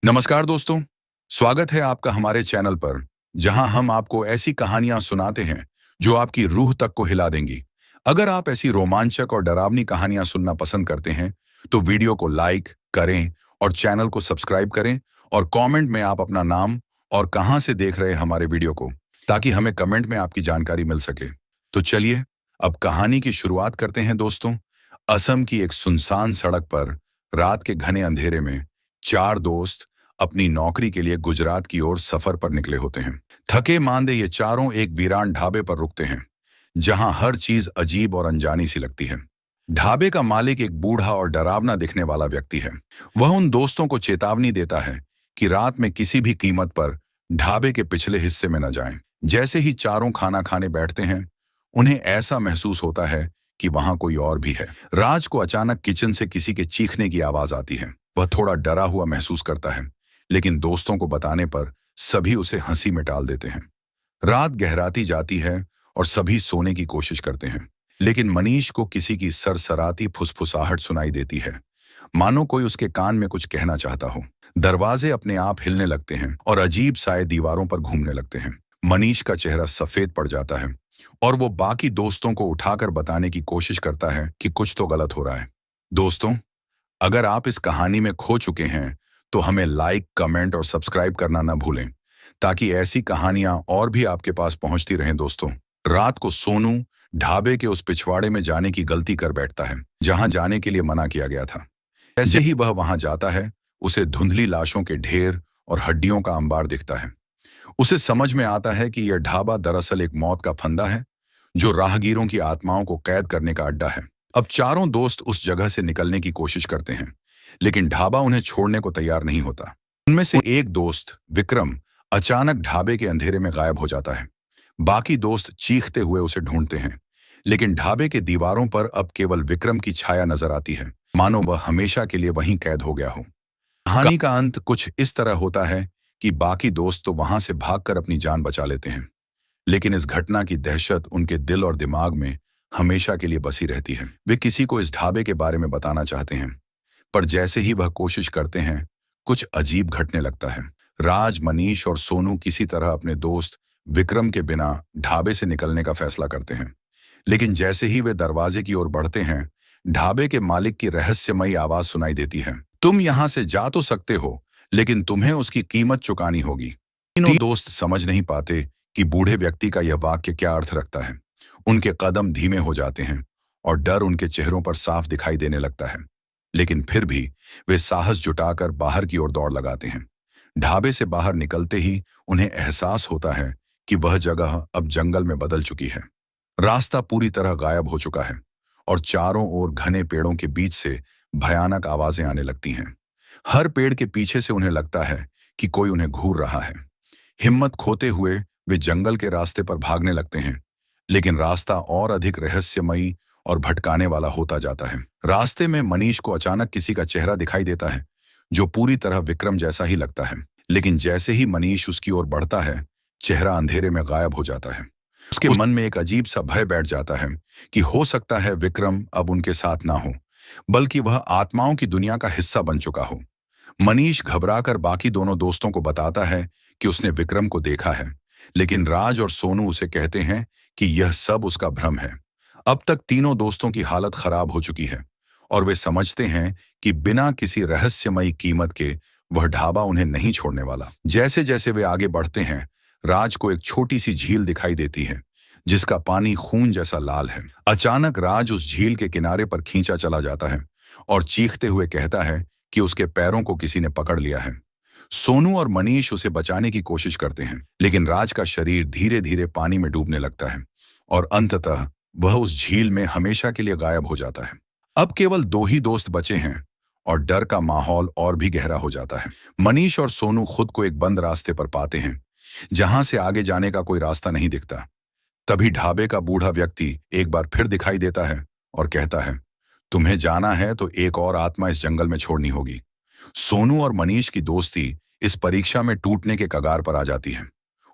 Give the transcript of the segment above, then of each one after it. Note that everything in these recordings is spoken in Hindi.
नमस्कार दोस्तों, स्वागत है आपका हमारे चैनल पर, जहां हम आपको ऐसी कहानियां सुनाते हैं जो आपकी रूह तक को हिला देंगी। अगर आप ऐसी रोमांचक और डरावनी कहानियां सुनना पसंद करते हैं, तो वीडियो को लाइक करें और चैनल को सब्सक्राइब करें और कमेंट में आप अपना नाम और कहां से देख रहे हैं हमारे वीडियो को, ताकि हमें कमेंट में आपकी जानकारी मिल सके। तो चलिए, अब कहानी की शुरुआत करते हैं दोस्तों। असम की एक सुनसान सड़क पर रात के घने अंधेरे में चार दोस्त अपनी नौकरी के लिए गुजरात की ओर सफर पर निकले होते हैं। थके मांदे ये चारों एक वीरान ढाबे पर रुकते हैं, जहां हर चीज अजीब और अनजानी सी लगती है। ढाबे का मालिक एक बूढ़ा और डरावना दिखने वाला व्यक्ति है। वह उन दोस्तों को चेतावनी देता है कि रात में किसी भी कीमत पर ढाबे के पिछले हिस्से में न जाएं। जैसे ही चारों खाना खाने बैठते हैं, उन्हें ऐसा महसूस होता है कि वहां कोई और भी है। राज को अचानक किचन से किसी के चीखने की आवाज आती है। वह थोड़ा डरा हुआ महसूस करता है, लेकिन दोस्तों को बताने पर सभी उसे हंसी में टाल देते हैं। रात गहराती जाती है और सभी सोने की कोशिश करते हैं, लेकिन मनीष को किसी की सरसराती फुसफुसाहट सुनाई देती है, मानो कोई उसके कान में कुछ कहना चाहता हो। दरवाजे अपने आप हिलने लगते हैं और अजीब साए दीवारों पर घूमने लगते हैं। मनीष का चेहरा सफेद पड़ जाता है और वो बाकी दोस्तों को उठाकर बताने की कोशिश करता है कि कुछ तो गलत हो रहा है। दोस्तों, अगर आप इस कहानी में खो चुके हैं, तो हमें लाइक, कमेंट और सब्सक्राइब करना ना भूलें, ताकि ऐसी कहानियां और भी आपके पास पहुंचती रहें। दोस्तों, रात को सोनू ढाबे के उस पिछवाड़े में जाने की गलती कर बैठता है, जहां जाने के लिए मना किया गया था। जैसे ही वह वहां जाता है, उसे धुंधली लाशों के ढेर और हड्डियों का अंबार दिखता है। उसे समझ में आता है कि यह ढाबा दरअसल एक मौत का फंदा है, जो राहगीरों की आत्माओं को कैद करने का अड्डा है। अब चारों दोस्त उस जगह से निकलने की कोशिश करते हैं, लेकिन ढाबा उन्हें छोड़ने को तैयार नहीं होता। उनमें से एक दोस्त, विक्रम, अचानक ढाबे के अंधेरे में गायब हो जाता है। बाकी दोस्त चीखते हुए उसे ढूंढते हैं, लेकिन ढाबे के दीवारों पर अब केवल विक्रम की छाया नजर आती है, मानो वह हमेशा के लिए वहीं कैद हो गया हो। कहानी का अंत कुछ इस तरह होता है कि बाकी दोस्त तो वहां से भागकर अपनी जान बचा लेते हैं, लेकिन इस घटना की दहशत उनके दिल और दिमाग में हमेशा के लिए बसी रहती है। वे किसी को इस ढाबे के बारे में बताना चाहते हैं, पर जैसे ही वह कोशिश करते हैं, कुछ अजीब घटने लगता है। राज, मनीष और सोनू किसी तरह अपने दोस्त विक्रम के बिना ढाबे से निकलने का फैसला करते हैं, लेकिन जैसे ही वे दरवाजे की ओर बढ़ते हैं, ढाबे के मालिक की रहस्यमयी आवाज सुनाई देती है। तुम यहां से जा तो सकते हो, लेकिन तुम्हें उसकी कीमत चुकानी होगी। तीनों दोस्त समझ नहीं पाते कि बूढ़े व्यक्ति का यह वाक्य क्या अर्थ रखता है। उनके कदम धीमे हो जाते हैं और डर उनके चेहरों पर साफ दिखाई देने लगता है, लेकिन फिर भी वे साहस जुटाकर बाहर की ओर दौड़ लगाते हैं। ढाबे से बाहर निकलते ही उन्हें एहसास होता है कि वह जगह अब जंगल में बदल चुकी है। रास्ता पूरी तरह गायब हो चुका है और चारों ओर घने पेड़ों के बीच से भयानक आवाजें आने लगती हैं। हर पेड़ के पीछे से उन्हें लगता है कि कोई उन्हें घूर रहा है। हिम्मत खोते हुए वे जंगल के रास्ते पर भागने लगते हैं, लेकिन रास्ता और अधिक रहस्यमयी और भटकाने वाला होता जाता है। रास्ते में मनीष को अचानक किसी का चेहरा दिखाई देता है, जो पूरी तरह विक्रम जैसा ही लगता है, लेकिन जैसे ही मनीष उसकी ओर बढ़ता है, चेहरा अंधेरे में गायब हो जाता है। उसके मन में एक अजीब सा भय बैठ जाता है कि हो सकता है विक्रम अब उनके साथ ना हो, बल्कि वह आत्माओं की दुनिया का हिस्सा बन चुका हो। मनीष घबराकर बाकी दोनों दोस्तों को बताता है कि उसने विक्रम को देखा है, लेकिन राज और सोनू उसे कहते हैं कि यह सब उसका भ्रम है। अब तक तीनों दोस्तों की हालत खराब हो चुकी है और वे समझते हैं कि बिना किसी रहस्यमयी कीमत के वह ढाबा उन्हें नहीं छोड़ने वाला। जैसे जैसे वे आगे बढ़ते हैं, राज को एक छोटी सी झील दिखाई देती है, जिसका पानी खून जैसा लाल है। अचानक राज उस झील के किनारे पर खींचा चला जाता है और चीखते हुए कहता है कि उसके पैरों को किसी ने पकड़ लिया है। सोनू और मनीष उसे बचाने की कोशिश करते हैं, लेकिन राज का शरीर धीरे धीरे पानी में डूबने लगता है और अंततः वह उस झील में हमेशा के लिए गायब हो जाता है। अब केवल दो ही दोस्त बचे हैं और डर का माहौल और भी गहरा हो जाता है। मनीष और सोनू खुद को एक बंद रास्ते पर पाते हैं, जहां से आगे जाने का कोई रास्ता नहीं दिखता। तभी ढाबे का बूढ़ा व्यक्ति एक बार फिर दिखाई देता है और कहता है, तुम्हें जाना है तो एक और आत्मा इस जंगल में छोड़नी होगी। सोनू और मनीष की दोस्ती इस परीक्षा में टूटने के कगार पर आ जाती है।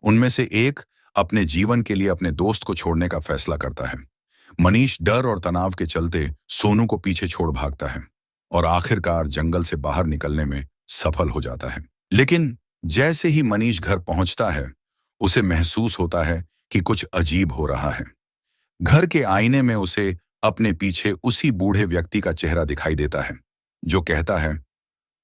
उनमें से एक अपने जीवन के लिए अपने दोस्त को छोड़ने का फैसला करता है। मनीष डर और तनाव के चलते सोनू को पीछे छोड़ भागता है और आखिरकार जंगल से बाहर निकलने में सफल हो जाता है। लेकिन जैसे ही मनीष घर पहुंचता है, उसे महसूस होता है कि कुछ अजीब हो रहा है। घर के आईने में उसे अपने पीछे उसी बूढ़े व्यक्ति का चेहरा दिखाई देता है, जो कहता है,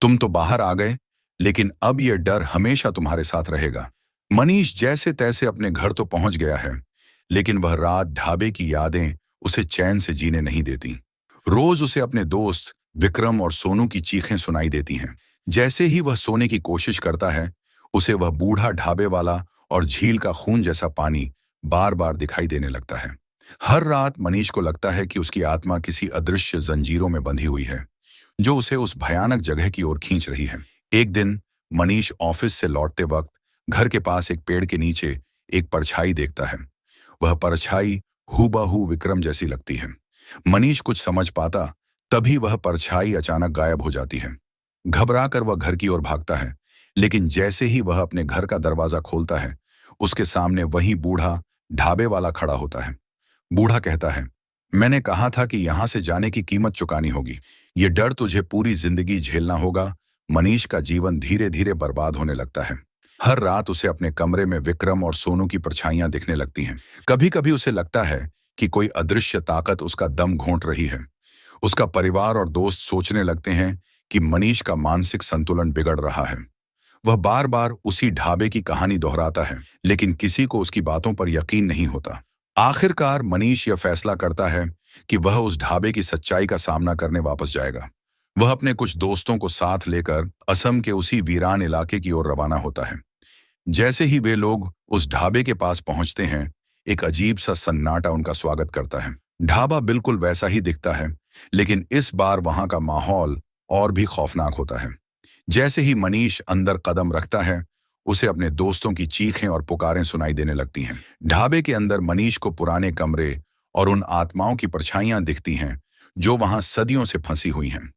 तुम तो बाहर आ गए, लेकिन अब यह डर हमेशा तुम्हारे साथ रहेगा। मनीष जैसे तैसे अपने घर तो पहुंच गया है, लेकिन वह रात ढाबे की यादें उसे चैन से जीने नहीं देती। रोज उसे अपने दोस्त विक्रम और सोनू की चीखें सुनाई देती हैं। जैसे ही वह सोने की कोशिश करता है, उसे वह बूढ़ा ढाबे वाला और झील का खून जैसा पानी बार बार दिखाई देने लगता है। हर रात मनीष को लगता है कि उसकी आत्मा किसी अदृश्य जंजीरों में बंधी हुई है, जो उसे उस भयानक जगह की ओर खींच रही है। एक दिन मनीष ऑफिस से लौटते वक्त घर के पास एक पेड़ के नीचे एक परछाई देखता है। वह परछाई हूबहू विक्रम जैसी लगती है। मनीष कुछ समझ पाता, तभी वह परछाई अचानक गायब हो जाती है। घबरा कर वह घर की ओर भागता है, लेकिन जैसे ही वह अपने घर का दरवाजा खोलता है, उसके सामने वही बूढ़ा ढाबे वाला खड़ा होता है। बूढ़ा कहता है, मैंने कहा था कि यहां से जाने की कीमत चुकानी होगी। ये डर तुझे पूरी जिंदगी झेलना होगा। मनीष का जीवन धीरे धीरे बर्बाद होने लगता है। हर रात उसे अपने कमरे में विक्रम और सोनू की परछाइयां दिखने लगती हैं। कभी कभी उसे लगता है कि कोई अदृश्य ताकत उसका दम घोंट रही है। उसका परिवार और दोस्त सोचने लगते हैं कि मनीष का मानसिक संतुलन बिगड़ रहा है। वह बार बार उसी ढाबे की कहानी दोहराता है, लेकिन किसी को उसकी बातों पर यकीन नहीं होता। आखिरकार मनीष यह फैसला करता है कि वह उस ढाबे की सच्चाई का सामना करने वापस जाएगा। वह अपने कुछ दोस्तों को साथ लेकर असम के उसी वीरान इलाके की ओर रवाना होता है। जैसे ही वे लोग उस ढाबे के पास पहुंचते हैं, एक अजीब सा सन्नाटा उनका स्वागत करता है। ढाबा बिल्कुल वैसा ही दिखता है, लेकिन इस बार वहां का माहौल और भी खौफनाक होता है। जैसे ही मनीष अंदर कदम रखता है, उसे अपने दोस्तों की चीखें और पुकारें सुनाई देने लगती हैं। ढाबे के अंदर मनीष को पुराने कमरे और उन आत्माओं की परछाइयां दिखती हैं, जो वहां सदियों से फंसी हुई हैं।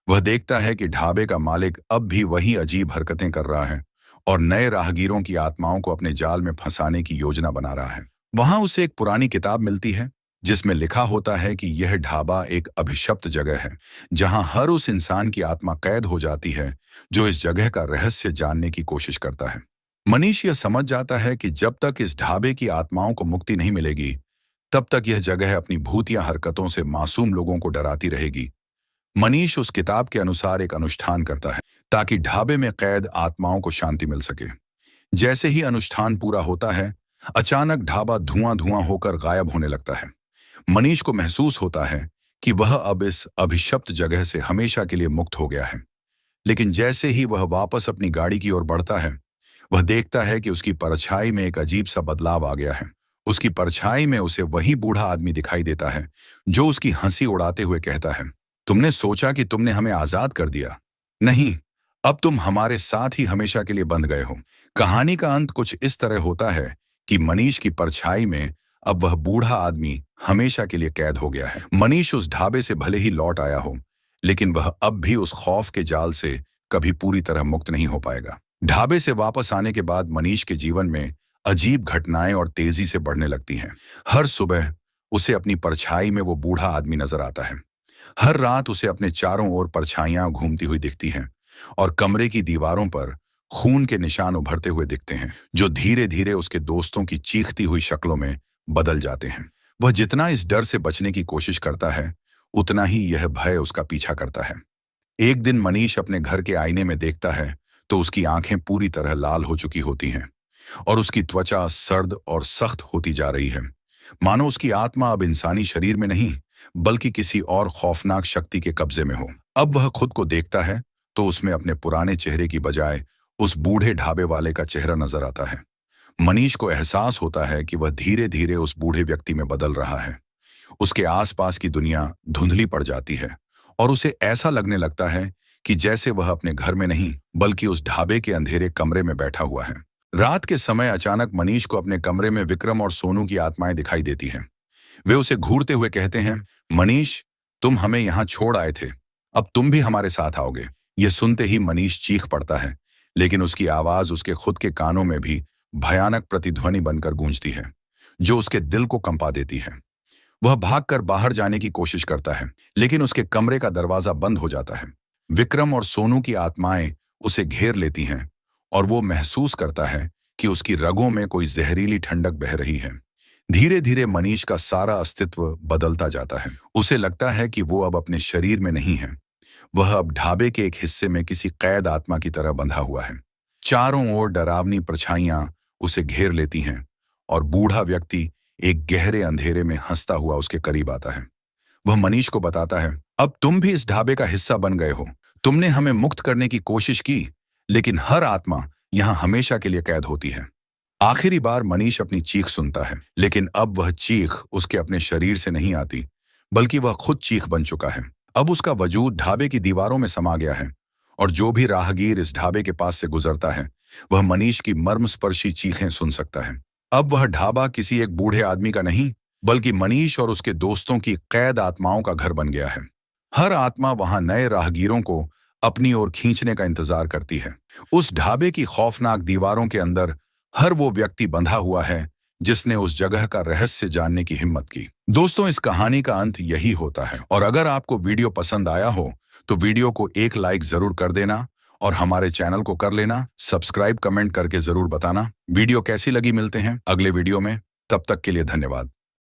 वह देखता है कि ढाबे का मालिक अब भी वही अजीब हरकतें कर रहा है और नए राहगीरों की आत्माओं को अपने जाल में फंसाने की योजना बना रहा है। वहां उसे एक पुरानी किताब मिलती है, जिसमें लिखा होता है कि यह ढाबा एक अभिशप्त जगह है, जहां हर उस इंसान की आत्मा कैद हो जाती है जो इस जगह का रहस्य जानने की कोशिश करता है। मनीष यह समझ जाता है कि जब तक इस ढाबे की आत्माओं को मुक्ति नहीं मिलेगी, तब तक यह जगह अपनी भूतिया हरकतों से मासूम लोगों को डराती रहेगी। मनीष उस किताब के अनुसार एक अनुष्ठान करता है, ताकि ढाबे में कैद आत्माओं को शांति मिल सके। जैसे ही अनुष्ठान पूरा होता है, अचानक ढाबा धुआं धुआं होकर गायब होने लगता है। मनीष को महसूस होता है कि वह अब इस अभिशप्त जगह से हमेशा के लिए मुक्त हो गया है। लेकिन जैसे ही वह वापस अपनी गाड़ी की ओर बढ़ता है, वह देखता है कि उसकी परछाई में एक अजीब सा बदलाव आ गया है। उसकी परछाई में उसे वही बूढ़ा आदमी दिखाई देता है, जो उसकी हंसी उड़ाते हुए कहता है, तुमने सोचा कि तुमने हमें आजाद कर दिया? नहीं, अब तुम हमारे साथ ही हमेशा के लिए बंध गए हो। कहानी का अंत कुछ इस तरह होता है कि मनीष की परछाई में अब वह बूढ़ा आदमी हमेशा के लिए कैद हो गया है। मनीष उस ढाबे से भले ही लौट आया हो, लेकिन वह अब भी उस खौफ के जाल से कभी पूरी तरह मुक्त नहीं हो पाएगा। ढाबे से वापस आने के बाद मनीष के जीवन में अजीब घटनाएं और तेजी से बढ़ने लगती हैं। हर सुबह उसे अपनी परछाई में वो बूढ़ा आदमी नजर आता है। हर रात उसे अपने चारों ओर परछाइयां घूमती हुई दिखती हैं और कमरे की दीवारों पर खून के निशान उभरते हुए दिखते हैं, जो धीरे धीरे उसके दोस्तों की चीखती हुई शक्लों में बदल जाते हैं। वह जितना इस डर से बचने की कोशिश करता है, उतना ही यह भय उसका पीछा करता है। एक दिन मनीष अपने घर के आईने में देखता है तो उसकी आंखें पूरी तरह लाल हो चुकी होती हैं और उसकी त्वचा सर्द और सख्त होती जा रही है, मानो उसकी आत्मा अब इंसानी शरीर में नहीं, बल्कि किसी और खौफनाक शक्ति के कब्जे में हो। अब वह खुद को देखता है तो उसमें अपने पुराने चेहरे की बजाय उस बूढ़े ढाबे वाले का चेहरा नजर आता है। मनीष को एहसास होता है कि वह धीरे धीरे उस बूढ़े व्यक्ति में बदल रहा है। उसके आसपास की दुनिया धुंधली पड़ जाती है और उसे ऐसा लगने लगता है कि जैसे वह अपने घर में नहीं, बल्कि उस ढाबे के अंधेरे कमरे में बैठा हुआ है। रात के समय अचानक मनीष को अपने कमरे में विक्रम और सोनू की आत्माएं दिखाई देती हैं। वे उसे घूरते हुए कहते हैं, मनीष, तुम हमें यहाँ छोड़ आए थे, अब तुम भी हमारे साथ आओगे। यह सुनते ही मनीष चीख पड़ता है, लेकिन उसकी आवाज उसके खुद के कानों में भी भयानक प्रतिध्वनि बनकर गूंजती है, जो उसके दिल को कंपा देती है। वह भागकर बाहर जाने की कोशिश करता है, लेकिन उसके कमरे का दरवाजा बंद हो जाता है। विक्रम और सोनू की आत्माएं उसे घेर लेती हैं और वो महसूस करता है कि उसकी रगों में कोई जहरीली ठंडक बह रही है। धीरे धीरे मनीष का सारा अस्तित्व बदलता जाता है। उसे लगता है कि वो अब अपने शरीर में नहीं है, वह अब ढाबे के एक हिस्से में किसी कैद आत्मा की तरह बंधा हुआ है। चारों ओर डरावनी परछाइयां उसे घेर लेती हैं और बूढ़ा व्यक्ति एक गहरे अंधेरे में हंसता हुआ उसके करीब आता है। वह मनीष को बताता है, अब तुम भी इस ढाबे का हिस्सा बन गए हो। तुमने हमें मुक्त करने की कोशिश की, लेकिन हर आत्मा यहां हमेशा के लिए कैद होती है। आखिरी बार मनीष अपनी चीख सुनता है, लेकिन अब वह चीख उसके अपने शरीर से नहीं आती, बल्कि वह खुद चीख बन चुका है। अब उसका वजूद ढाबे की दीवारों में समा गया है और जो भी राहगीर इस ढाबे के पास से गुजरता है, वह मनीष की मर्मस्पर्शी चीखें सुन सकता है। अब वह ढाबा किसी एक बूढ़े आदमी का नहीं, बल्कि मनीष और उसके दोस्तों की कैद आत्माओं का घर बन गया है। हर आत्मा वहां नए राहगीरों को अपनी ओर खींचने का इंतजार करती है। उस ढाबे की खौफनाक दीवारों के अंदर हर वो व्यक्ति बंधा हुआ है जिसने उस जगह का रहस्य जानने की हिम्मत की। दोस्तों, इस कहानी का अंत यही होता है और अगर आपको वीडियो पसंद आया हो तो वीडियो को एक लाइक जरूर कर देना और हमारे चैनल को कर लेना सब्सक्राइब। कमेंट करके जरूर बताना वीडियो कैसी लगी। मिलते हैं अगले वीडियो में, तब तक के लिए धन्यवाद।